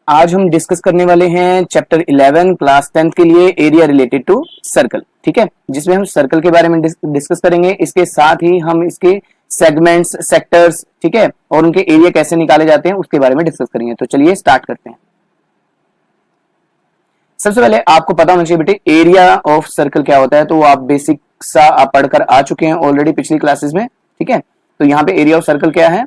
आज हम डिस्कस करने वाले हैं चैप्टर 11 क्लास 10th के लिए एरिया रिलेटेड टू सर्कल। ठीक है, जिसमें हम सर्कल के बारे में डिस्कस करेंगे। इसके साथ ही हम इसके सेगमेंट्स, सेक्टर्स, ठीक है, और उनके एरिया कैसे निकाले जाते हैं उसके बारे में डिस्कस करेंगे। तो चलिए स्टार्ट करते हैं। सबसे पहले आपको पता होना चाहिए बेटे एरिया ऑफ सर्कल क्या होता है। तो आप बेसिक सा आप पढ़कर आ चुके हैं ऑलरेडी पिछली क्लासेस में। ठीक है, तो यहाँ पे एरिया ऑफ सर्कल क्या है,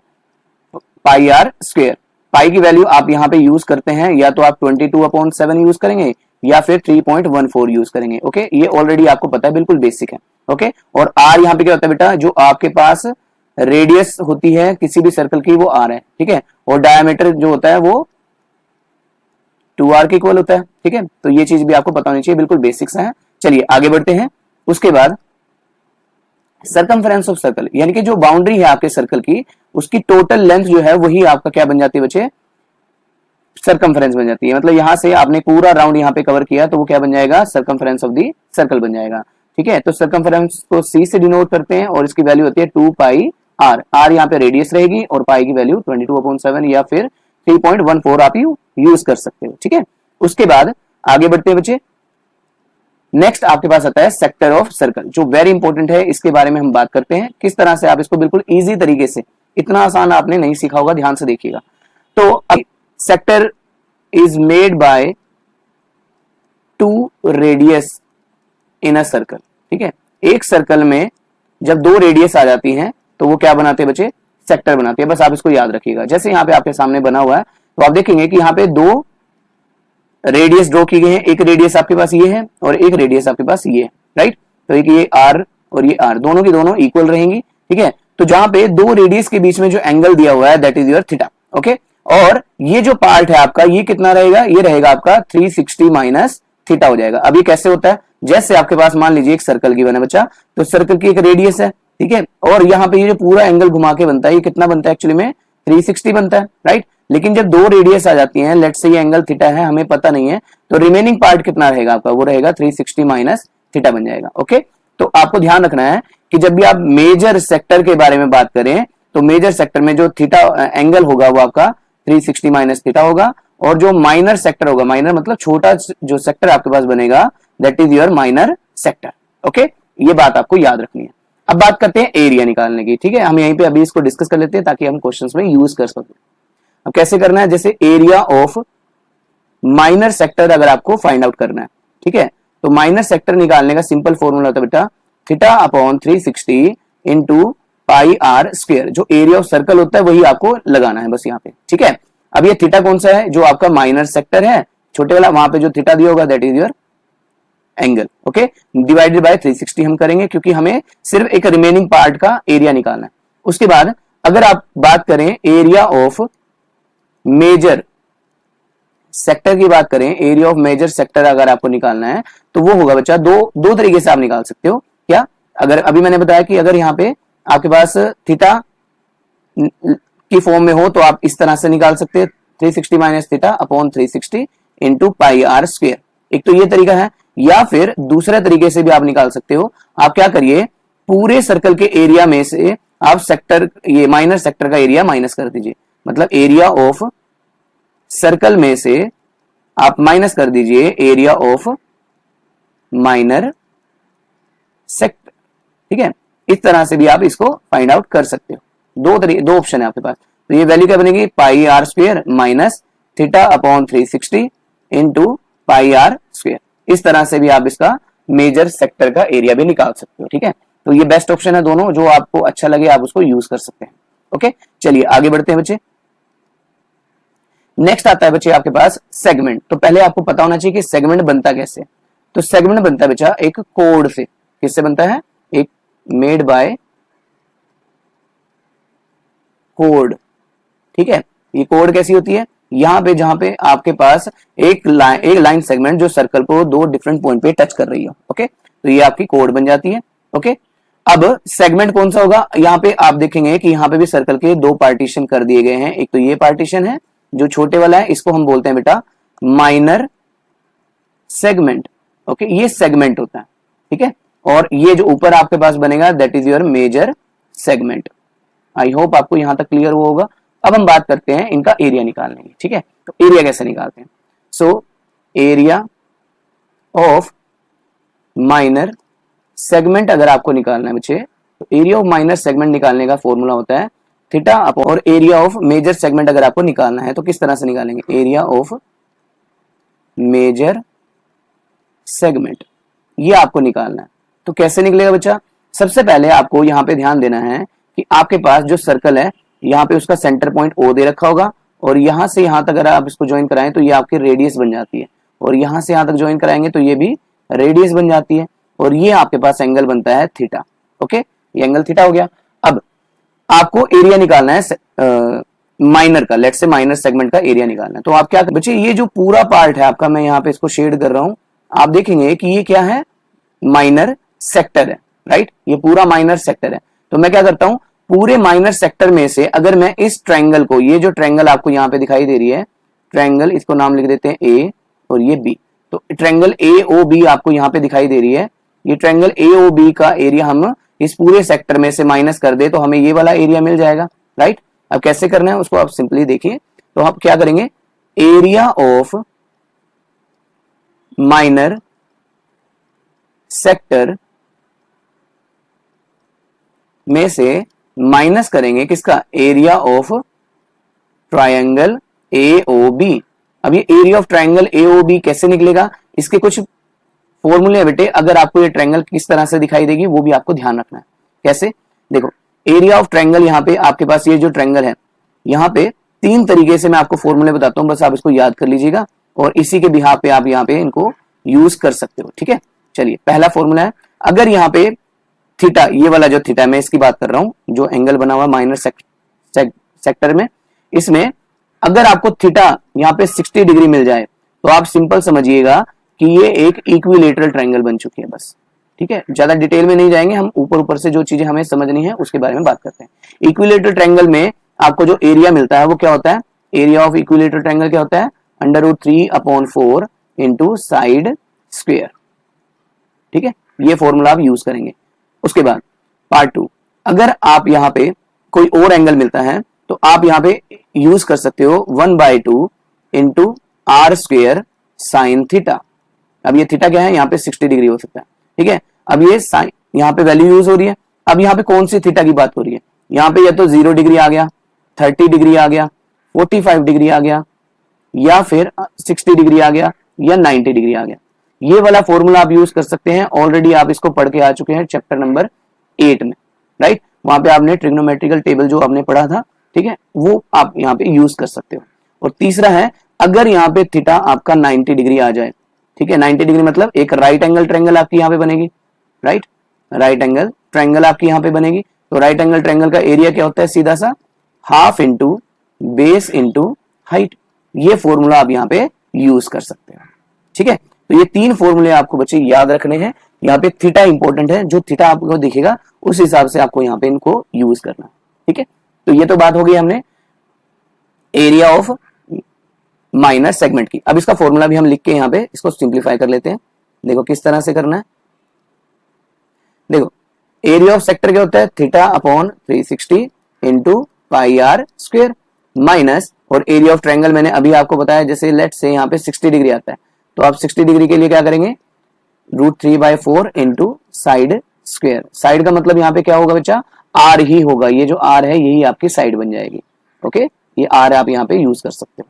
पाई आर स्क्वायर। पाई की वैल्यू आप यहाँ पे यूज करते हैं, या तो आप 22/7 यूज करेंगे या फिर 3.14 यूज करेंगे। ओके, ये ऑलरेडी आपको पता है, बिल्कुल बेसिक है। ओके, और आर यहाँ पे क्या होता है बेटा, जो आपके पास रेडियस होती है किसी भी सर्कल की वो आर है। ठीक है, और डायमीटर जो होता है वो 2r के इक्वल होता है। ठीक है, तो ये चीज भी आपको पता होनी चाहिए, बिल्कुल बेसिक सा है। चलिए आगे बढ़ते हैं। उसके बाद सर्कमफेरेंस ऑफ सर्कल, यानी कि जो बाउंड्री है आपके सर्कल की, उसकी टोटल लेंथ जो है वही आपका क्या बन जाती है बच्चे, सर्कमफेरेंस बन जाती है। मतलब यहां से आपने पूरा राउंड यहाँ पे कवर किया तो वो क्या बन जाएगा, सर्कमफेरेंस ऑफ दी सर्कल बन जाएगा। ठीक है, तो सर्कमफेरेंस को c से डिनोट करते हैं और इसकी वैल्यू होती है 2 पाई r। r यहाँ पे रेडियस रहेगी और पाई की वैल्यू 22/7 या फिर 3.14 आप यूज कर सकते हो। ठीक है, उसके बाद आगे बढ़ते हैं बच्चे। नेक्स्ट आपके पास आता है सेक्टर ऑफ सर्कल, जो वेरी इंपॉर्टेंट है। इसके बारे में हम बात करते हैं किस तरह से आप इसको बिल्कुल इजी तरीके से, इतना आसान आपने नहीं सीखा होगा, ध्यान से देखिएगा। तो sector is made by 2 radius in a circle. ठीक है, एक सर्कल में जब 2 रेडियस आ जाती हैं तो वो क्या बनाते हैं बच्चे, सेक्टर बनाते हैं। बस आप इसको याद रखिएगा। जैसे यहाँ पे आपके सामने बना हुआ है तो आप देखेंगे कि यहाँ पे 2 रेडियस ड्रॉ की गई है। एक रेडियस आपके पास ये है और एक रेडियस आपके पास ये है, राइट। तो एक ये आर और ये आर, दोनों की दोनों इक्वल रहेंगी। ठीक है, तो जहां पे 2 रेडियस के बीच में जो एंगल दिया हुआ है that is your theta. Okay, और ये जो पार्ट है आपका ये कितना रहेगा, ये रहेगा आपका 360 माइनस थीटा हो जाएगा। अब ये कैसे होता है, जैसे आपके पास मान लीजिए एक सर्कल की बना बच्चा, तो सर्कल की एक रेडियस है। ठीक है, और यहाँ पे ये जो पूरा एंगल घुमा के बनता है ये कितना बनता है, एक्चुअली में 360 बनता है, राइट। लेकिन जब 2 रेडियस आ जाती हैं, लेट्स से ये एंगल थीटा है, हमें पता नहीं है, तो रिमेनिंग पार्ट कितना रहेगा आपका, वो रहेगा 360 माइनस थीटा बन जाएगा। ओके, तो आपको ध्यान रखना है कि जब भी आप मेजर सेक्टर के बारे में बात करें तो मेजर सेक्टर में जो थीटा एंगल होगा वो आपका 360 माइनस थीटा होगा, और जो माइनर सेक्टर होगा, माइनर मतलब छोटा जो सेक्टर आपके पास बनेगा that is your minor sector. Okay, ये बात आपको याद रखनी है। अब बात करते हैं एरिया निकालने की। ठीक है, हम यहीं पे अभी इसको डिस्कस कर लेते हैं ताकि हम क्वेश्चंस में यूज कर सकें। अब कैसे करना है, जैसे एरिया ऑफ माइनर सेक्टर अगर आपको फाइंड आउट करना है, ठीक है, तो माइनर सेक्टर निकालने का सिंपल फॉर्मूला होता है बेटा theta upon 360 into pi are square. जो एरिया ऑफ सर्कल होता है वही आपको लगाना है बस यहाँ पे। ठीक है, अब ये थीटा कौन सा है, जो आपका माइनर सेक्टर है छोटे वाला, वहां पे जो थीटा दिया होगा that is your angle. Okay, divided by 360 हम करेंगे क्योंकि हमें सिर्फ एक रिमेनिंग पार्ट का एरिया निकालना है। उसके बाद अगर आप बात करें एरिया ऑफ मेजर सेक्टर की बात करें, एरिया ऑफ मेजर सेक्टर अगर आपको निकालना है तो वो होगा बच्चा दो तरीके से आप निकाल सकते हो। क्या, अगर अभी मैंने बताया कि अगर यहाँ पे आपके पास थीटा की फॉर्म में हो तो आप इस तरह से निकाल सकते हैं 360 minus theta upon 360 into pi are square. एक तो ये तरीका है, या फिर दूसरे तरीके से भी आप निकाल सकते हो। आप क्या करिए, पूरे सर्कल के एरिया में से आप सेक्टर, ये माइनर सेक्टर का एरिया माइनस कर दीजिए। मतलब एरिया ऑफ सर्कल में से आप माइनस कर दीजिए एरिया ऑफ माइनर सेक्टर। ठीक है, इस तरह से भी आप इसको फाइंड आउट कर सकते हो। दो ऑप्शन है आपके पास। तो ये वैल्यू क्या बनेगी, pi are square minus theta upon 360 into pi are square. इस तरह से भी आप इसका मेजर सेक्टर का एरिया भी निकाल सकते हो। ठीक है, तो ये बेस्ट ऑप्शन है दोनों, जो आपको अच्छा लगे आप उसको यूज कर सकते हैं। ओके, चलिए आगे बढ़ते हैं बच्चे। नेक्स्ट आता है बच्चे आपके पास सेगमेंट। तो पहले आपको पता होना चाहिए कि सेगमेंट बनता कैसे। तो सेगमेंट बनता है बच्चा एक कोड से। किससे बनता है, एक मेड बाय कोड। ठीक है, ये कोड कैसी होती है, यहां पे जहां पे आपके पास एक लाइन सेगमेंट जो सर्कल को 2 डिफरेंट पॉइंट पे टच कर रही हो। ओके, तो ये आपकी कोड बन जाती है। ओके, अब सेगमेंट कौन सा होगा, यहाँ पे आप देखेंगे कि यहाँ पे भी सर्कल के 2 पार्टीशन कर दिए गए हैं। एक तो ये पार्टीशन है जो छोटे वाला है, इसको हम बोलते हैं बेटा माइनर सेगमेंट। ओके, ये सेगमेंट होता है। ठीक है, और ये जो ऊपर आपके पास बनेगा that is your major segment. I hope आपको यहां तक क्लियर हुआ होगा। अब हम बात करते हैं इनका एरिया निकालने की, ठीक है। तो एरिया कैसे निकालते हैं? So area of minor segment अगर आपको निकालना है बच्चे, तो एरिया ऑफ माइनर सेगमेंट निकालने का फॉर्मूला होता है थीटा अपॉन, और एरिया ऑफ मेजर सेगमेंट अगर आपको निकालना है तो किस तरह से निकालेंगे? एरिया ऑफ मेजर सेगमेंट, ये आपको निकालना है। तो कैसे निकलेगा बच्चा? सबसे पहले आपको यहाँ पे ध्यान देना है कि आपके पास जो सर्कल है यहाँ पे उसका सेंटर पॉइंट ओ दे रखा होगा, और यहां से यहां तक अगर आप इसको ज्वाइन कराएं तो ये आपकी रेडियस बन जाती है, और यहां से यहां तक ज्वाइन कराएंगे तो ये भी रेडियस बन जाती है, और ये आपके पास एंगल बनता है थीटा। ओके, ये एंगल थीटा हो गया। अब आपको एरिया निकालना है माइनर का, लेट से माइनर सेगमेंट का एरिया निकालना है। तो आप क्या बच्चे, ये जो पूरा पार्ट है आपका, मैं यहाँ पे इसको शेड कर रहा हूं, आप देखेंगे कि ये क्या है? माइनर सेक्टर है, राइट? ये पूरा माइनर सेक्टर है। तो मैं क्या करता हूं, पूरे माइनर सेक्टर में से अगर मैं इस ट्रायंगल को, ये जो ट्रायंगल आपको यहाँ पे दिखाई दे रही है ट्रायंगल, इसको नाम लिख देते हैं ए और ये बी। तो ट्रायंगल ए ओ बी आपको यहाँ पे दिखाई दे रही है। ये ट्रायंगल ए ओ बी का एरिया हम इस पूरे सेक्टर में से माइनस कर दे तो हमें ये वाला एरिया मिल जाएगा, राइट? अब कैसे करना है उसको आप सिंपली देखिए। तो आप क्या करेंगे, एरिया ऑफ माइनर सेक्टर में से माइनस करेंगे किसका? Area of triangle A O B. अब ये area of triangle A O B कैसे निकलेगा? इसके कुछ फॉर्मूले बेटे, अगर आपको ये ट्रायंगल किस तरह से दिखाई देगी वो भी आपको ध्यान रखना है। कैसे? देखो, एरिया ऑफ ट्रायंगल, यहाँ पे आपके पास ये जो ट्रायंगल है, यहाँ पे तीन तरीके से मैं आपको फॉर्मूले बताता हूं, बस आप इसको याद कर लीजिएगा और इसी के बिहाफ पे आप यहाँ पे इनको यूज कर सकते हो, ठीक है। चलिए, पहला फॉर्मूला है, अगर यहाँ पे थीटा, ये वाला जो थीटा मैं इसकी बात कर रहा हूं, जो एंगल बना हुआ माइनर सेक्टर में, इसमें अगर आपको थीटा यहाँ पे 60 डिग्री मिल जाए तो आप सिंपल समझिएगा कि ये एक इक्विलेटरल ट्रायंगल बन चुकी है, बस, ठीक है। ज्यादा डिटेल में नहीं जाएंगे, हम ऊपर ऊपर से जो चीजें हमें समझनी है उसके बारे में बात करते हैं। इक्विलेटरल ट्रायंगल में आपको जो एरिया मिलता है वो क्या होता है? एरिया ऑफ इक्विलेटरल ट्रायंगल क्या होता है? √3/4 इंटू साइड स्क्वायर, ठीक है। ये फॉर्मूला आप यूज करेंगे। उसके बाद पार्ट 2, अगर आप यहाँ पे कोई और एंगल मिलता है तो आप यहाँ पे यूज कर सकते हो 1/2 into R square sine theta. अब ये थीटा क्या है? यहाँ पे 60 डिग्री हो सकता है, ठीक है। अब ये साइन, यहाँ पे वैल्यू यूज हो रही है। अब यहाँ पे कौन सी थीटा की बात हो रही है? यहाँ पे या तो 0 डिग्री आ गया, 30 डिग्री आ गया, 45 डिग्री आ गया, या फिर 60 डिग्री आ गया, या 90 डिग्री आ गया। ये वाला फॉर्मूला आप यूज कर सकते हैं। ऑलरेडी आप इसको पढ़ के आ चुके हैं चैप्टर नंबर 8 में, राइट? वहां पे आपने ट्रिग्नोमेट्रिकल टेबल जो आपने पढ़ा था, ठीक है, वो आप यहाँ पे यूज कर सकते हो। और तीसरा है, अगर यहाँ पे थीटा आपका 90 डिग्री आ जाए, ठीक है, 90 डिग्री मतलब एक राइट एंगल ट्रायंगल आपकी यहाँ पे बनेगी, राइट? राइट एंगल ट्रायंगल आपकी यहाँ पे बनेगी। तो राइट एंगल ट्रायंगल का एरिया क्या होता है? सीधा सा half into base into height. ये फॉर्मूला आप यहाँ पे यूज कर सकते हो, ठीक है। तो ये तीन फॉर्मूले आपको बच्चे याद रखने हैं। यहाँ पे थीटा इंपॉर्टेंट है, जो थीटा आपको दिखेगा उस हिसाब से आपको यहाँ पे इनको यूज करना, ठीक है। तो ये तो बात हो गई हमने एरिया ऑफ माइनर सेगमेंट की। अब इसका फॉर्मूला भी हम लिख के यहाँ पे इसको सिंप्लीफाई कर लेते हैं। देखो किस तरह से करना है। देखो, एरिया ऑफ सेक्टर क्या होता है? Theta upon 360 into pi are square minus, और एरिया ऑफ ट्रायंगल मैंने अभी आपको बताया, जैसे लेट से यहाँ पे 60 डिग्री आता है तो आप 60 डिग्री के लिए क्या करेंगे? √3/4 इंटू साइड स्क्वायर। साइड का मतलब यहाँ पे क्या होगा बच्चा? आर ही होगा। ये जो आर है यही आपकी साइड बन जाएगी, ओके। ये आर आप यहाँ पे यूज कर सकते हो।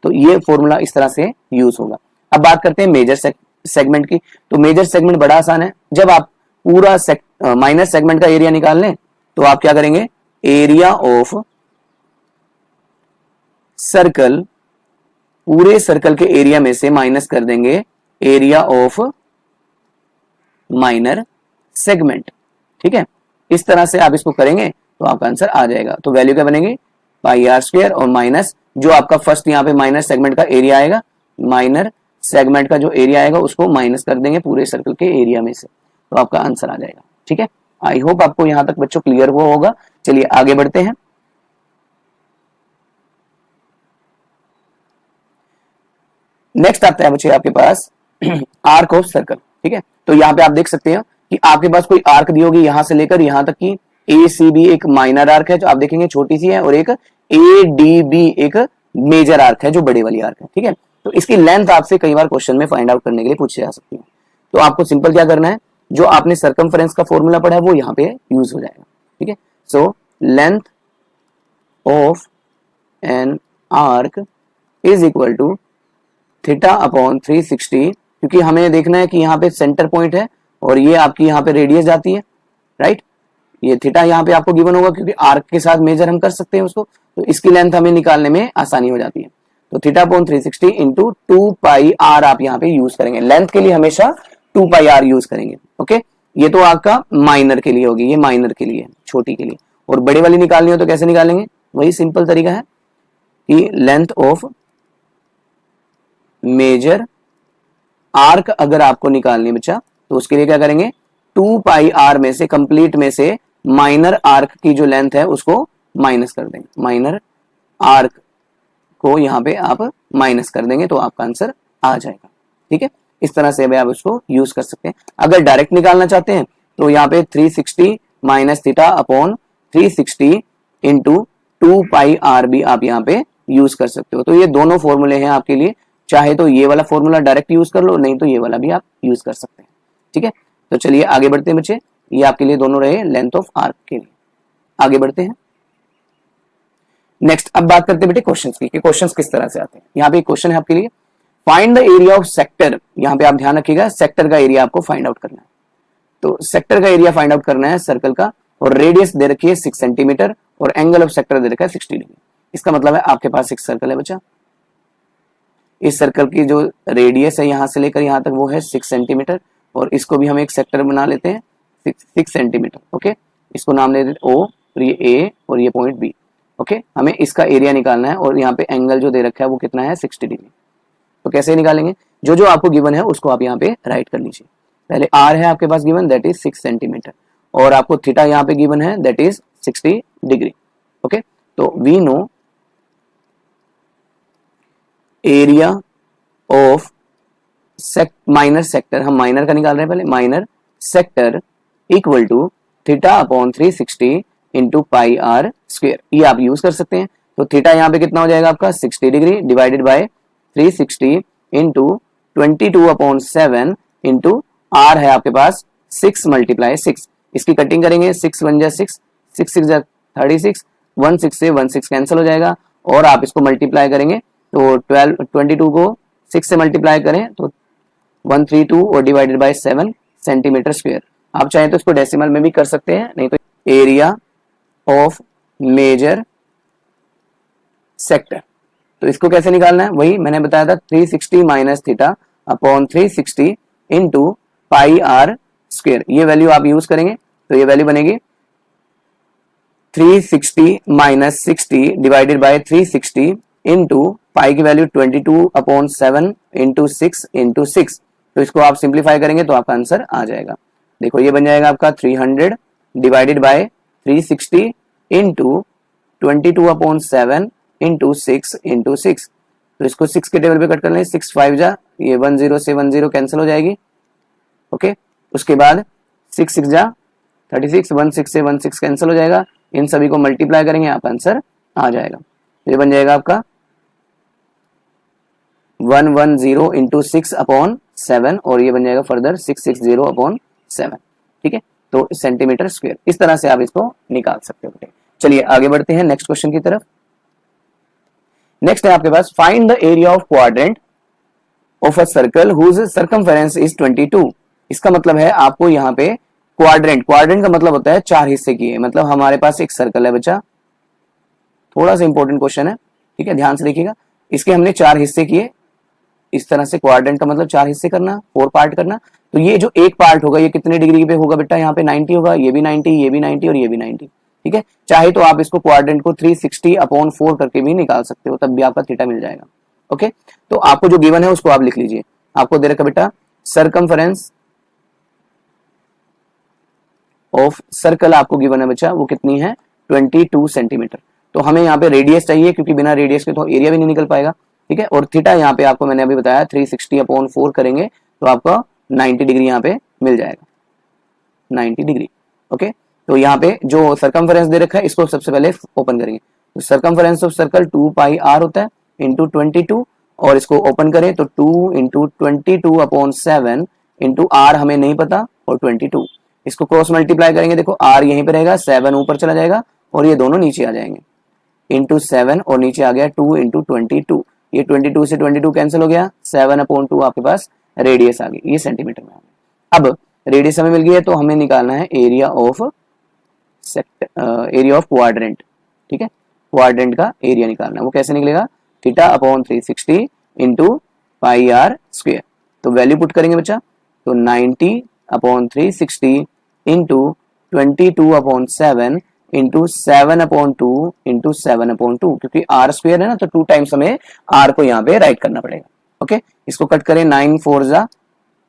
तो ये फॉर्मूला इस तरह से यूज होगा। अब बात करते हैं मेजर सेगमेंट की। तो मेजर सेगमेंट बड़ा आसान है। जब आप पूरा माइनर सेगमेंट का एरिया निकाल लें तो आप क्या करेंगे? एरिया ऑफ सर्कल, पूरे सर्कल के एरिया में से माइनस कर देंगे एरिया ऑफ माइनर सेगमेंट, ठीक है। इस तरह से आप इसको करेंगे तो आपका आंसर आ जाएगा। तो वैल्यू क्या बनेगी? पाई आर स्क्वायर और माइनस जो आपका फर्स्ट यहाँ पे माइनर सेगमेंट का एरिया आएगा, माइनर सेगमेंट का जो एरिया आएगा उसको माइनस कर देंगे पूरे सर्कल के एरिया में से, तो आपका आंसर आ जाएगा, ठीक है। आई होप आपको यहां तक बच्चों क्लियर हुआ होगा। चलिए आगे बढ़ते हैं। नेक्स्ट आता है बच्चे आपके पास आर्क ऑफ सर्कल, ठीक है। तो यहाँ पे आप देख सकते हैं कि आपके पास कोई आर्क दी होगी यहां से लेकर यहां तक की ए सी बी, एक माइनर आर्क है जो आप देखेंगे छोटी सी है और एक ADB एक मेजर आर्क है जो बड़े वाली आर्क है, ठीक है। तो इसकी लेंथ आपसे कई बार क्वेश्चन में फाइंड आउट करने के लिए पूछी जा सकती है। तो आपको सिंपल क्या करना है, जो आपने सर्कमफरेंस का फॉर्मूला पढ़ा है वो यहाँ पे यूज हो जाएगा, ठीक है। So length of an arc is equal to theta upon 360, क्योंकि हमें देखना है कि यहाँ पे सेंटर पॉइंट है और ये आपकी यहाँ पे रेडियस जाती है, राइट। ये थीटा यहाँ पे आपको गिवन होगा क्योंकि आर्क के साथ मेजर हम कर सकते हैं उसको, तो इसकी लेंथ हमें निकालने में आसानी हो जाती है। तो theta upon 360 into 2 pi r आप यहाँ पे यूज करेंगे। लेंथ के लिए हमेशा 2 पाई आर यूज करेंगे, ओके। ये तो आपका माइनर के लिए होगी, ये माइनर के लिए, छोटी के लिए। और बड़े वाली निकालनी हो तो कैसे निकालेंगे, वही सिंपल तरीका है कि लेंथ ऑफ मेजर आर्क अगर आपको निकालनी है बच्चा, तो उसके लिए क्या करेंगे, 2 पाई आर में से, कंप्लीट में से माइनर आर्क की जो लेंथ है उसको माइनस कर देंगे। माइनर आर्क को यहाँ पे आप माइनस कर देंगे तो आपका आंसर आ जाएगा, ठीक है। इस तरह से आप उसको यूज कर सकते हैं। अगर डायरेक्ट निकालना चाहते हैं तो यहाँ पे 360 minus theta upon 360 into 2 pi r भी आप यहाँ पे यूज कर सकते हो। तो ये दोनों फॉर्मूले हैं आपके लिए, चाहे तो ये वाला फॉर्मूला डायरेक्ट यूज कर लो, नहीं तो ये वाला भी आप यूज कर सकते हैं, ठीक है। तो चलिए आगे बढ़ते हैं बच्चे, ये आपके लिए दोनों रहे लेंथ ऑफ आर्क के लिए। आगे बढ़ते हैं नेक्स्ट। अब बात करते हैं बेटे क्वेश्चंस की, कि क्वेश्चंस किस तरह से आते हैं। यहाँ पे एक क्वेश्चन है आपके लिए, find the area of sector. यहाँ पे आप ध्यान रखिएगा, सेक्टर का एरिया आपको फाइंड आउट करना है। तो सेक्टर का एरिया फाइंड आउट करना है सर्कल का, और रेडियस दे रखी है 6 सेंटीमीटर और एंगल ऑफ सेक्टर दे रखा है 60 डिग्री। इसका मतलब है आपके पास एक सर्कल है बच्चा, इस सर्कल की जो रेडियस है यहां से लेकर यहां तक वो है 6 सेंटीमीटर, और इसको भी हम एक सेक्टर बना लेते हैं 6 सेंटीमीटर, ओके। इसको नाम दे देते ओ, और ये ए और ये पॉइंट बी, ओके। हमें इसका एरिया निकालना है और यहाँ पे एंगल जो दे रखा है वो कितना है, 60 डिग्री। तो कैसे निकालेंगे, जो जो आपको गिवन है उसको आप यहाँ पे राइट कर लीजिए। पहले आर है आपके पास गिवन, दैट इज 6 सेंटीमीटर, और आपको थीटा यहाँ पे गिवन है, दैट इज 60 डिग्री, ओके। तो we know area of minor sector, हम माइनर का निकाल रहे हैं पहले, minor sector equal to theta upon 360 into pi are square. ये आप यूज कर सकते हैं। तो थीटा यहाँ पे कितना हो जाएगा आपका, 60 degree divided by 360 into 22 upon 7 into r है आपके पास 6 मल्टीप्लाई 6। इसकी कटिंग करेंगे, 6 1 जा 6, 6 6 जा 36, 1 6 से 1 6 कैंसिल हो जाएगा, और आप इसको मल्टीप्लाई करेंगे तो 22 को 6 से मल्टीप्लाई करें तो 132 और डिवाइडेड बाय 7 सेंटीमीटर स्क्वायर। आप चाहें तो इसको डेसिमल में भी कर सकते हैं, नहीं तो एरिया ऑफ मेजर सेक्टर। तो इसको कैसे निकालना है, वही मैंने बताया था, 360 minus theta upon 360 into pi are square. ये वैल्यू आप यूज करेंगे तो ये वैल्यू बनेगी 360 minus 60 divided by 360 into pi की वैल्यू 22 अपॉन 7 इंटू 6 इंटू 6। तो इसको आप सिंप्लीफाई करेंगे तो आपका आंसर आ जाएगा। देखो ये बन जाएगा आपका 300 divided by 360 into 22 upon 7 into 6 into 6। तो इसको 6 के टेबल पे कट कर लें, 6 5 जा, ये 10 से 10 कैंसिल हो जाएगी, ओके। उसके बाद 6 6 जा 36, 1 6 से 1 6 कैंसिल हो जाएगा। इन सभी को मल्टीप्लाई करेंगे, आप आंसर आ जाएगा। ये बन जाएगा आपका 110 इंटू 6 अपॉन 7, और ये बन जाएगा फर्दर 660 अपॉन 7, ठीक है। तो सेंटीमीटर स्क्वायर, इस तरह से आप इसको निकाल सकते हो। चलिए आगे बढ़ते हैं नेक्स्ट क्वेश्चन की तरफ। नेक्स्ट है आपके पास, find the area of quadrant of a circle whose circumference is 22। इसका मतलब है आपको यहाँ पे क्वाड्रेंट, क्वाड्रेंट का मतलब होता है 4 हिस्से किए। मतलब हमारे पास एक सर्कल है बच्चा, थोड़ा सा इंपॉर्टेंट क्वेश्चन है, ठीक है, ध्यान से देखिएगा। इसके हमने 4 हिस्से किए, इस तरह से क्वाड्रेंट का मतलब 4 हिस्से करना, 4 पार्ट करना। तो ये जो एक पार्ट होगा ये कितने डिग्री पे होगा बेटा, यहाँ पे 90 होगा, ये भी 90, ये भी 90 और ये भी 90, ठीक है। चाहे तो आप इसको क्वाड्रेंट को 360 अपॉन 4 करके भी निकाल सकते हो, तब भी आपका थीटा मिल जाएगा, ओके। तो आपको जो गिवन है उसको आप लिख लीजिए। आपको दे रखा बेटा सर्कमफेरेंस ऑफ सर्कल आपको गिवन है बच्चा, वो कितनी है, 22 सेंटीमीटर। तो हमें यहाँ पे रेडियस चाहिए, क्योंकि बिना रेडियस के तो एरिया भी नहीं निकल पाएगा, ठीक है। और थीटा यहाँ पे आपको मैंने अभी बताया 360 अपॉन 4 करेंगे तो आपका 90 डिग्री यहाँ पे मिल जाएगा, 90 डिग्री, ओके। तो यहाँ पे जो सर्कमफेरेंस दे रखा है इसको सबसे पहले ओपन करेंगे। तो circumference of circle 2 pi r होता है इंटू 22, और इसको ओपन करें तो 2 इंटू 22/7 इंटू आर हमें नहीं पता और 22, इसको क्रॉस मल्टीप्लाई करेंगे, देखो आर यहीं पे रहेगा, 7 ऊपर चला जाएगा और ये दोनों नीचे आ जाएंगे, इंटू 7 और नीचे आ गया 2 इंटू 22, ये 22 से 22 कैंसिल हो गया, 7/2 आपके पास रेडियस आ गई, ये सेंटीमीटर में आ गया। अब रेडियस हमें मिल गई है तो हमें निकालना है एरिया ऑफ क्वाड्रेंट, ठीक है, क्वाड्रेंट का एरिया निकालना है, वो कैसे निकलेगा, θ/360 इंटू पाई आर स्क्वायर। तो वैल्यू पुट करेंगे बच्चा, तो 90/360 इंटू 22/7 इंटू 7/2 इंटू 7/2, क्योंकि आर स्क्वायर है ना तो 2 टाइम्स हमें आर को यहाँ पे राइट करना पड़ेगा। ओके, इसको कट करें, 9 4 जा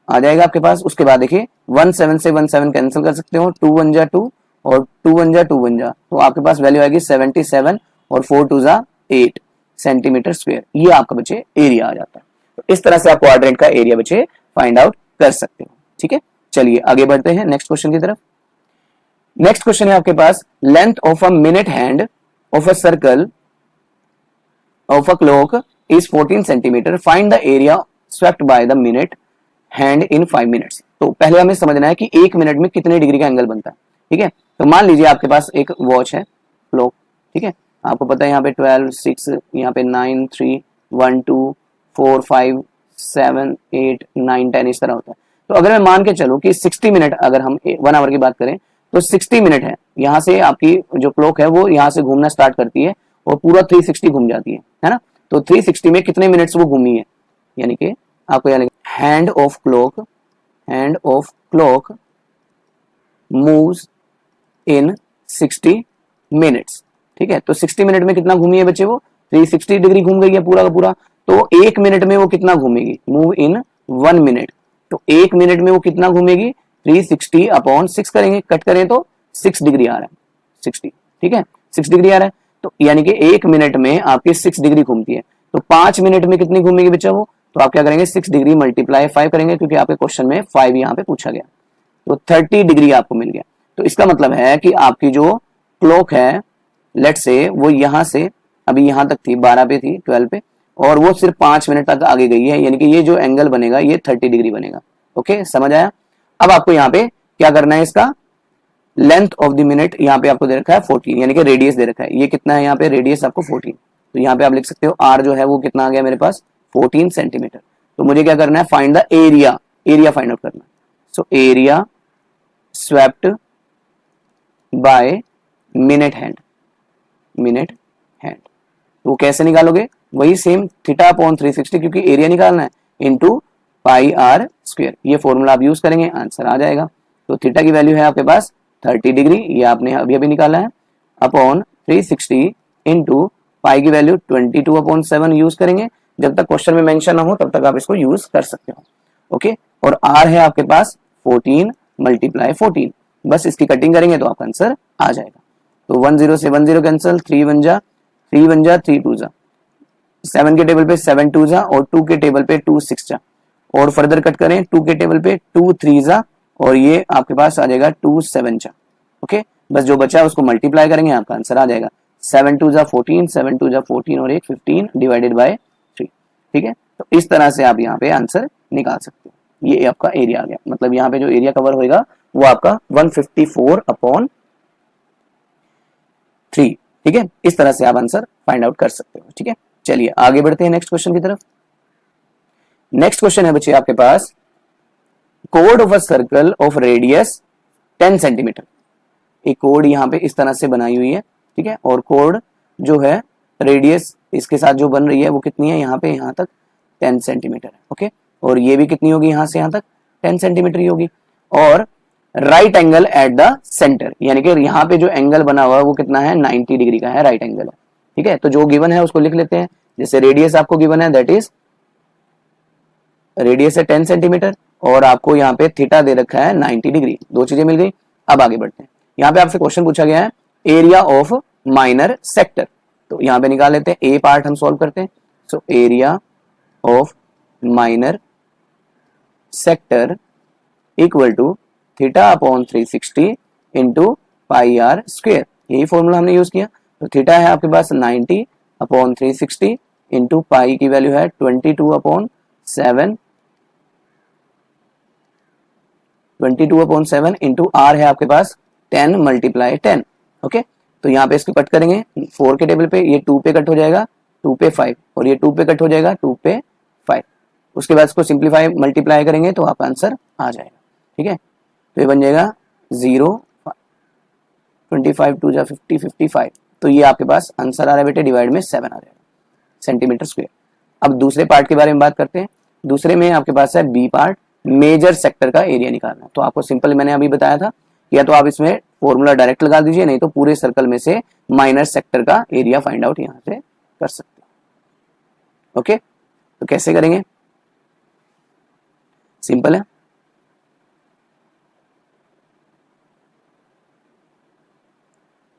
आ जाएगा आपके पास। उसके बाद देखिए 17 से 17 कैंसिल कर सकते हो, 2 1 जा 2 और 2 1 जा 2 1 जा, तो आपके पास वैल्यू आएगी 77 और 4 2 जा 8 सेंटीमीटर स्क्वायर। ये आपका बच्चे एरिया आ जाता है। तो इस तरह से आप क्वाड्रेंट का एरिया बच्चे फाइंड आउट कर सकते हो। ठीक है, चलिए आगे बढ़ते हैं नेक्स्ट क्वेश्चन की तरफ। नेक्स्ट क्वेश्चन है आपके पास, length of a minute hand of a circle of a clock is 14 centimetre, find the area swept by the minute hand in 5 minutes. तो पहले हमें समझना है कि 1 मिनट में कितने डिग्री का एंगल बनता है। ठीक है, तो मान लीजिए आपके पास एक वॉच है, क्लॉक, ठीक है, आपको पता है यहाँ पे 12 6, यहाँ पे 9 3 1 2 4 5 7 8 9 10 इस तरह होता है। तो अगर मैं मान के चलूं कि 60 मिनट, अगर हम 1 आवर की बात करें तो 60 मिनट है, यहाँ से आपकी जो क्लॉक है वो यहाँ से घूमना स्टार्ट करती है और पूरा 360 घूम जाती है ना। तो 360 में कितने मिनट्स वो घूमी है, यानी कि आपको यानी hand of clock moves in 60 minutes. ठीक है, तो 60 मिनट में कितना घूमी है बच्चे, वो 360 डिग्री घूम गई है पूरा का पूरा। तो 1 मिनट में वो कितना घूमेगी, मूव इन 1 मिनट, तो 1 मिनट में वो कितना घूमेगी, 360/6 करेंगे, कट करें तो 6 डिग्री आ रहा है, 60, ठीक है, 6 डिग्री आ रहा है। तो यानी कि 1 मिनट में आपकी 6 डिग्री घूमती है, तो 5 मिनट में कितनी घूमेगी बच्चा वो, तो आप क्या करेंगे, 6 डिग्री मल्टीप्लाई 5 करेंगे, क्योंकि आपके क्वेश्चन में 5 यहाँ पे पूछा गया, तो 30 डिग्री आपको मिल गया। तो इसका मतलब है कि आपकी जो क्लॉक है, लेट से वो यहां से अभी यहां तक थी, 12 पे थी, 12 पे, और वो सिर्फ 5 मिनट तक आगे गई है, यानी कि ये जो एंगल बनेगा ये 30 डिग्री बनेगा। ओके, समझ आया। अब आपको यहाँ पे क्या करना है, इसका लेंथ ऑफ द मिनट यहाँ पे आपको दे रखा है 14, यानी कि रेडियस दे रखा है, ये कितना है यहाँ पे रेडियस आपको 14, तो यहाँ पे आप लिख सकते हो आर जो है वो कितना आ गया मेरे पास 14 सेंटीमीटर। तो मुझे क्या करना है, find the area, area find out करना। So area swept by minute hand, तो कैसे निकालोगे, वही सेम θ/360, क्योंकि एरिया निकालना है, इंटू पाई आर स्क्वायर, ये फॉर्मूला आप यूज करेंगे, आंसर आ जाएगा। तो थीटा की वैल्यू है आपके पास 30 डिग्री, ये आपने अभी अभी निकाला है, अपॉन 360 इंटू पाई की वैल्यू 22/7 यूज करेंगे। जब तक क्वेश्चन में मेंशन ना हो तब तक आप इसको यूज कर सकते हो। ओके, और आर है आपके पास 14 × 14, बस इसकी कटिंग करेंगे तो आपका आंसर आ जाएगा। तो 10 से 10 कैंसिल, 3 1 जा 3 2 जा, 7 के टेबल पे 7 2 जा और 2 के टेबल पे 2 6 जा, और फर्दर कट करें 2 के टेबल पे 2 3 जा और ये आपके पास आ जाएगा 2 7 जा। ओके, बस जो बचा उसको मल्टीप्लाई करेंगे, आपका आंसर आ जाएगा 7 2 जा 14, 7 2 जा 14 और 1 15 डिवाइडेड बाय 3। ठीक है, तो इस तरह से आप यहाँ पे आंसर निकाल सकते हो। ये आपका एरिया आ गया, मतलब यहाँ पे जो एरिया कवर होगा वो आपका 154/3। ठीक है, इस तरह से आप आंसर फाइंड आउट कर सकते हो। ठीक है, चलिए आगे बढ़ते हैं नेक्स्ट क्वेश्चन की तरफ। नेक्स्ट क्वेश्चन है बच्चे आपके पास, कोड of a circle of radius 10 centimetre. एक कोड यहाँ पे इस तरह से बनाई हुई है, ठीक है, और कोड जो है रेडियस इसके साथ जो बन रही है वो कितनी है, यहाँ पे यहाँ तक 10 सेंटीमीटर है। ओके, और ये भी कितनी होगी, यहाँ से यहाँ तक 10 सेंटीमीटर ही होगी, और right angle eight the centre, यानी कि यहाँ पे जो एंगल बना हुआ है वो कितना है, 90 डिग्री का है, राइट एंगल है। ठीक है, तो जो गिवन है उसको लिख लेते हैं। जैसे रेडियस आपको गिवन है, दैट इज रेडियस है 10 सेंटीमीटर और आपको यहाँ पे थीटा दे रखा है 90 डिग्री, दो चीजें मिल गई। अब आगे बढ़ते हैं, यहाँ पे आपसे क्वेश्चन पूछा गया है एरिया ऑफ माइनर सेक्टर, तो यहाँ पे निकाल लेते हैं, ए पार्ट हम सॉल्व करते हैं। So area of minor sector equal to θ/360 into pi are square, यही फॉर्मूला हमने यूज किया। तो थीटा है आपके पास 90 अपॉन 360 इंटू पाई की वैल्यू है 22 अपॉन 7 इंटू आर है आपके पास 10 मल्टीप्लाई 10। ओके, तो यहाँ पे इसको कट करेंगे 4 के टेबल पे, ये 2 पे कट हो जाएगा, 2 पे 5 और ये 2 पे कट हो जाएगा, 2 पे 5। उसके बाद इसको सिंप्लीफाई मल्टीप्लाई करेंगे तो आपका आंसर आ जाएगा। ठीक है, तो ये बन जाएगा 0 25 2 जा 50 55। तो ये आपके पास आंसर आ रहा है बेटे, डिवाइड में 7 आ जाएगा सेंटीमीटर स्क्वायर। अब दूसरे पार्ट के बारे में बात करते हैं। दूसरे में आपके पास है बी पार्ट, मेजर सेक्टर का एरिया निकालना। तो आपको सिंपल मैंने अभी बताया था, या तो आप इसमें फॉर्मूला डायरेक्ट लगा दीजिए, नहीं तो पूरे सर्कल में से माइनर सेक्टर का एरिया फाइंड आउट यहां से कर सकते हैं। ओके, तो कैसे करेंगे? सिंपल है,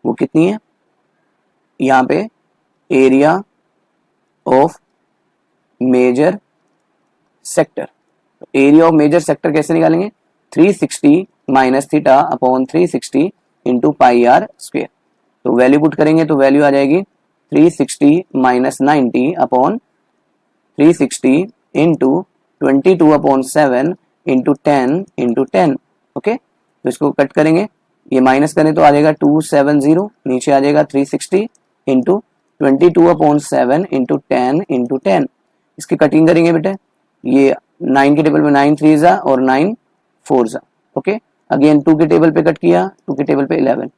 वो कितनी है यहाँ पे, area of major sector. Area of major sector कैसे निकालेंगे? 360 minus theta upon 360 into pi are square. तो वैल्यू पुट करेंगे तो वैल्यू आ जाएगी 360 minus 90 upon 360 into 22 upon 7 into 10। Okay, तो इसको कट करेंगे, ये माइनस करें तो आ जाएगा 270, नीचे आ जाएगा 360 इंटू 22 अपॉन 7 इंटू 10। इसकी कटिंग करेंगे बेटे, ये 9 के टेबल में 9 3 जा और 9 4 जा। ओके, अगेन 2 के टेबल पे कट किया, 2 के टेबल पे 11,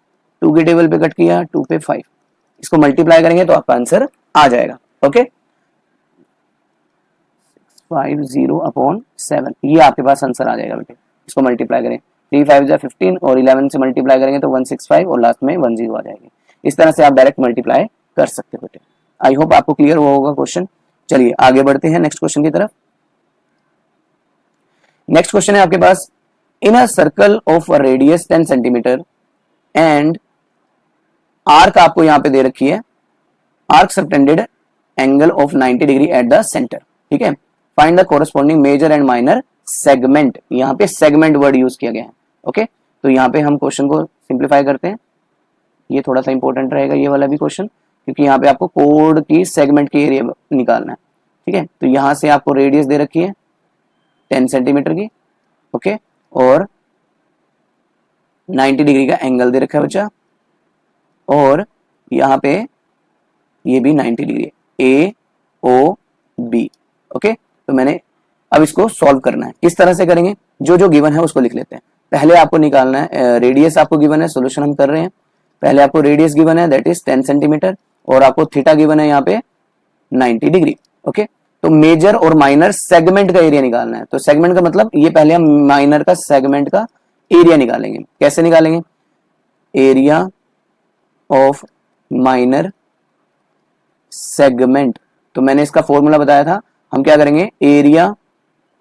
2 के टेबल पे कट किया, 2 पे 5। इसको मल्टीप्लाई करेंगे तो आपका आंसर आ जाएगा। ओके, 650 अपॉन 7, ये आपके पास आंसर आ जाएगा बेटे। इसको मल्टीप्लाई करें, 3 5 जा 15 और 11 से मल्टीप्लाई करेंगे तो 165 और लास्ट में 10 आ जाएगी। इस तरह से आप डायरेक्ट मल्टीप्लाई कर सकते हो बेटे। आई होप आपको क्लियर हुआ होगा क्वेश्चन। चलिए आगे बढ़ते हैं नेक्स्ट क्वेश्चन की तरफ। नेक्स्ट क्वेश्चन है आपके पास, in a circle of radius 10 centimetre and arc आपको यहां पे दे रखी है, arc subtended angle of 90 degree at the centre. ठीक है, find the corresponding major and minor segment. यहाँ पे सेगमेंट वर्ड यूज किया गया है। ओके, तो यहाँ पे हम क्वेश्चन को सिंप्लीफाई करते हैं। ये थोड़ा सा इंपॉर्टेंट रहेगा ये वाला भी क्वेश्चन, क्योंकि यहाँ पे आपको कोड की सेगमेंट की एरिया निकालना है। ठीक है, तो यहाँ से आपको रेडियस दे रखी है 10 सेंटीमीटर की। ओके, और 90 डिग्री का एंगल दे रखा है बच्चा, और यहाँ पे ये भी 90 डिग्री ए ओ बी। ओके, तो मैंने अब इसको सॉल्व करना है। किस तरह से करेंगे? जो जो गिवन है उसको लिख लेते हैं। पहले आपको निकालना है रेडियस, आपको गिवन है, सोल्यूशन हम कर रहे हैं। पहले आपको रेडियस गिवन है दैट इज 10 सेंटीमीटर और आपको थीटा गिवन है यहाँ पे 90 डिग्री। ओके, तो मेजर और माइनर सेगमेंट का एरिया निकालना है। तो सेगमेंट का मतलब ये पहले हम माइनर का सेगमेंट का एरिया निकालेंगे। कैसे निकालेंगे? Area of minor segment. तो मैंने इसका फॉर्मूला बताया था, हम क्या करेंगे, एरिया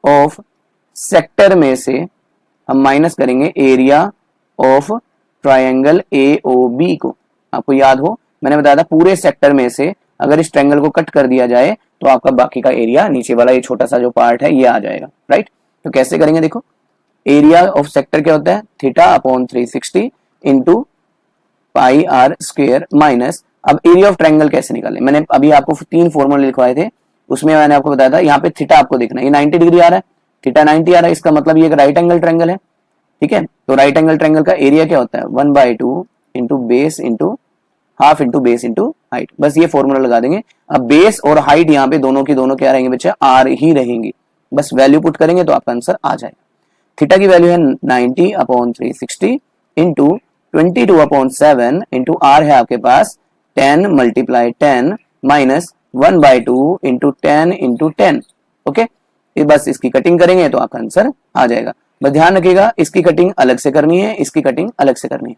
ऑफ सेक्टर में से हम माइनस करेंगे एरिया ऑफ ट्रायंगल AOB को। आपको याद हो मैंने बताया था पूरे सेक्टर में से अगर इस ट्रायंगल को कट कर दिया जाए तो आपका बाकी का एरिया, नीचे वाला ये छोटा सा जो पार्ट है ये आ जाएगा। राइट, तो कैसे करेंगे? देखो, एरिया ऑफ सेक्टर क्या होता है? Theta upon 360 into pi are square minus, अब एरिया ऑफ ट्रायंगल कैसे निकालें? मैंने अभी आपको 3 फॉर्मूले लिखवाए थे, उसमें मैंने आपको बताया था यहाँ पे थीटा आपको देखना है, ये 90 डिग्री आ रहा है, थीटा 90 आ रहा है, इसका मतलब ये एक राइट एंगल ट्रायंगल है। ठीक है, तो राइट एंगल ट्रायंगल का एरिया क्या होता है? 1/2 into base into half into base into height. बस ये फॉर्मूला लगा देंगे। अब बेस और हाइट यहाँ पे दोनों की दोनों क्या रहेंगे बच्चा? आर ही रहेंगी। बस वैल्यू पुट करेंगे तो आपका आंसर आ जाएगा। थीटा की वैल्यू है 90 upon 360 into 22 upon 7 into r है आपके पास 10 multiply 10 minus 1/2 into 10 into 10। Okay, बस इसकी कटिंग करेंगे तो आपका आंसर आ जाएगा। बस ध्यान रखिएगा इसकी कटिंग अलग से करनी है, इसकी कटिंग अलग से करनी है।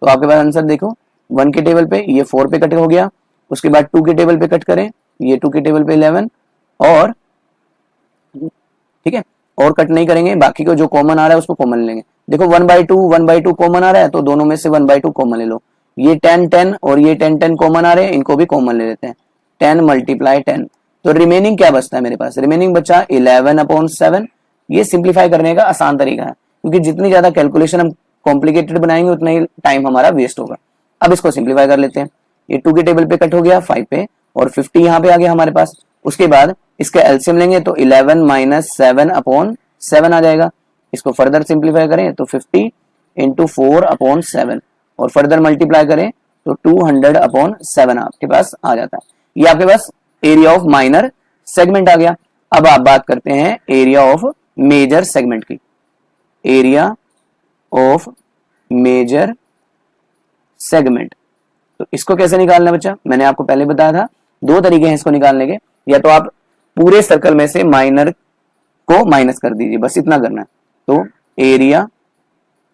तो आपके पास आंसर देखो, 1 के टेबल पे ये 4 पे कट हो गया, उसके बाद 2 के टेबल पे कट करें, ये 2 के टेबल पे 11 और ठीक है, और कट नहीं करेंगे, बाकी को जो कॉमन आ रहा है उसको कॉमन लेंगे। देखो 1/2 कॉमन आ रहा है तो दोनों में से 1/2 कॉमन ले लो। ये 10 10 और ये 10 10 कॉमन आ रहे हैं, इनको भी कॉमन ले लेते हैं। 10 मल्टीप्लाई 10, तो रिमेनिंग क्या बचता है मेरे पास? रिमेनिंग बचा 11 अपॉन 7। ये सिंप्लीफाई करने का आसान तरीका है, क्योंकि जितनी ज्यादा कैलकुलेशन हम कॉम्प्लिकेटेड बनाएंगे उतना ही टाइम हमारा वेस्ट होगा। अब इसको सिंप्लीफाई कर लेते हैं। ये 2 के टेबल पे कट हो गया 5 पे, और 50 यहाँ पे आ गया हमारे पास। उसके बाद इसका एलसीएम लेंगे तो 11 माइनस 7 अपॉन 7 आ जाएगा। इसको फर्दर सिंप्लीफाई करें तो 50 इंटू 4 अपॉन 7, और फर्दर मल्टीप्लाई करें तो 200 अपॉन 7 आपके पास आ जाता है। ये आपके पास एरिया ऑफ माइनर सेगमेंट आ गया। अब आप बात करते हैं एरिया ऑफ मेजर सेगमेंट की। एरिया ऑफ मेजर सेगमेंट, तो इसको कैसे निकालना बच्चा, मैंने आपको पहले बताया था 2 तरीके हैं इसको निकालने के। या तो आप पूरे सर्कल में से माइनर को माइनस कर दीजिए, बस इतना करना है। तो area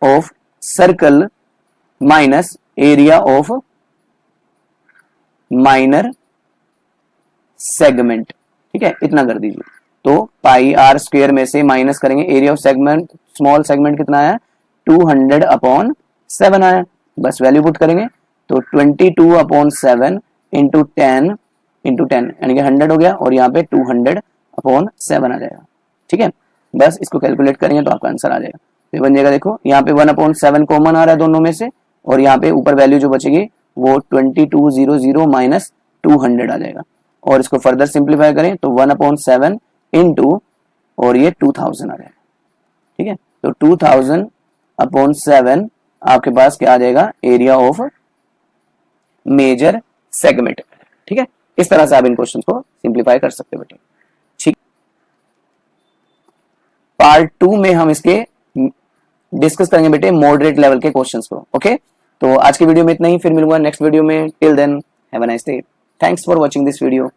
of circle minus area of minor segment, ठीक है, इतना कर दीजिए। तो पाई आर स्क्वायर में से माइनस करेंगे area of segment, small segment कितना आया 200 अपॉन 7 आया, बस वैल्यू पुट करेंगे तो 22 अपॉन 7 इंटू 10 यानी कि 100 हो गया, और यहाँ पे 200 अपॉन 7 आ जाएगा, ठीक है। बस इसको कैलकुलेट करेंगे तो आपका आंसर आ जाएगा। तो बन जाएगा, देखो यहाँ पे 1 अपॉन 7 कॉमन आ रहा है दोनों में से, और यहाँ पे ऊपर वैल्यू जो बचेगी वो 2200 माइनस 200 आ जाएगा। और इसको फर्दर सिंप्लीफाई करें तो 1 अपॉन 7 इंटू, और ये 2000 आ जाएगा, ठीक है। तो 2000 अपॉन 7 आपके पास क्या आ जाएगा, एरिया ऑफ मेजर सेगमेंट, ठीक है। इस तरह से आप इन क्वेश्चन को सिंप्लीफाई कर सकते हो बेटे, ठीक। पार्ट 2 में हम इसके डिस्कस करेंगे बेटे मॉडरेट लेवल के क्वेश्चंस को, ओके। तो आज की वीडियो में इतना ही, फिर मिलूंगा नेक्स्ट वीडियो में। Till then have a nice day, thanks for watching this video.